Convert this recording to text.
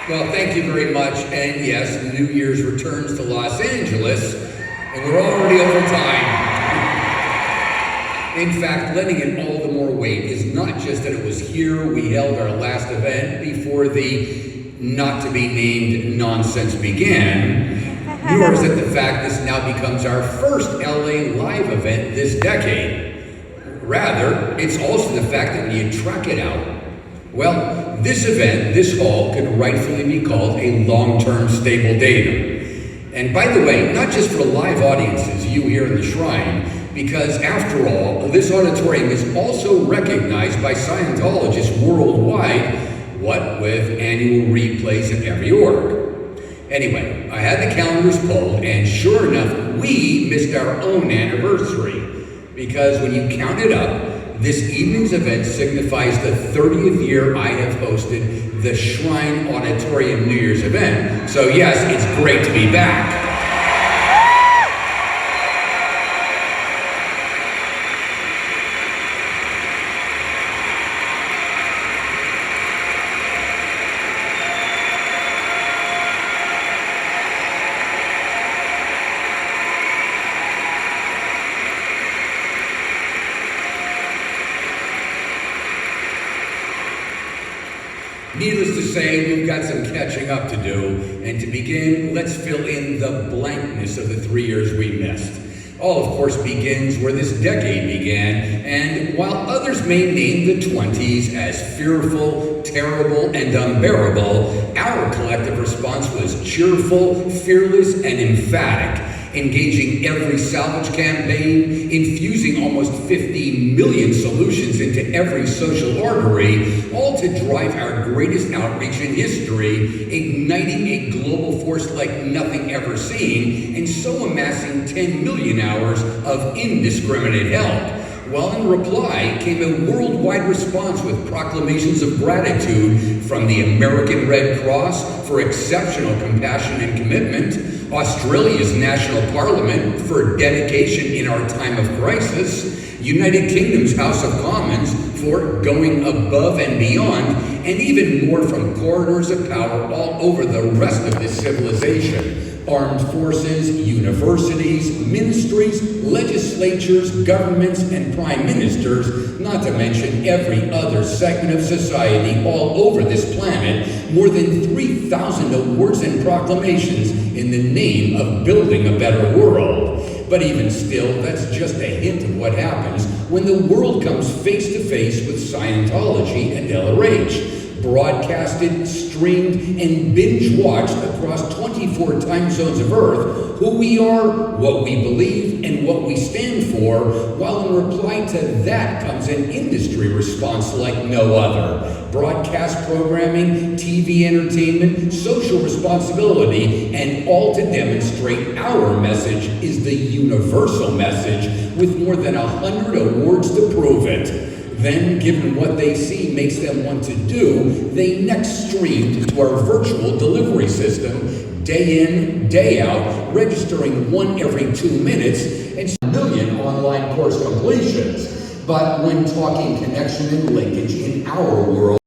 Well, thank you very much. And yes, New Year's returns to Los Angeles, and we're already over time. In fact, lending it all the more weight is not just that it was here we held our last event before the not-to-be-named nonsense began, nor is it the fact this now becomes our first LA live event this decade. Rather, it's also the fact that when you track it out, well, this event, this hall, can rightfully be called a long-term stable datum. And by the way, not just for live audiences, you here in the Shrine, because after all, this auditorium is also recognized by Scientologists worldwide, what with annual replays in every org. Anyway, I had the calendars pulled, and sure enough, we missed our own anniversary. Because when you count it up, this evening's event signifies the 30th year I have hosted the Shrine Auditorium New Year's event. So yes, it's great to be back. Needless to say, we've got some catching up to do, and to begin, let's fill in the blankness of the 3 years we missed. All, of course, begins where this decade began, and while others may name the 20s as fearful, terrible, and unbearable, our collective response was cheerful, fearless, and emphatic, engaging every salvage campaign, infusing almost 50 million solutions into every social artery, all to drive our greatest outreach in history, igniting a global force like nothing ever seen, and so amassing 10 million hours of indiscriminate help. Well, in reply came a worldwide response with proclamations of gratitude from the American Red Cross for exceptional compassion and commitment, Australia's National Parliament for dedication in our time of crisis, United Kingdom's House of Commons for going above and beyond, and even more from corridors of power all over the rest of this civilization. Armed forces, universities, ministries, legislatures, governments, and prime ministers, not to mention every other segment of society all over this planet, more than 3,000 awards and proclamations in the name of building a better world. But even still, that's just a hint of what happens when the world comes face to face with Scientology and LRH. Broadcasted, streamed, and binge-watched across 24 time zones of Earth, who we are, what we believe, and what we stand for, while in reply to that comes an industry response like no other. Broadcast programming, TV entertainment, social responsibility, and all to demonstrate our message is the universal message, with more than 100 awards to prove it. Then, given what they see makes them want to do, they next streamed to our virtual delivery system, day in, day out, registering 1 every 2 minutes, and 1 million online course completions. But when talking connection and linkage in our world,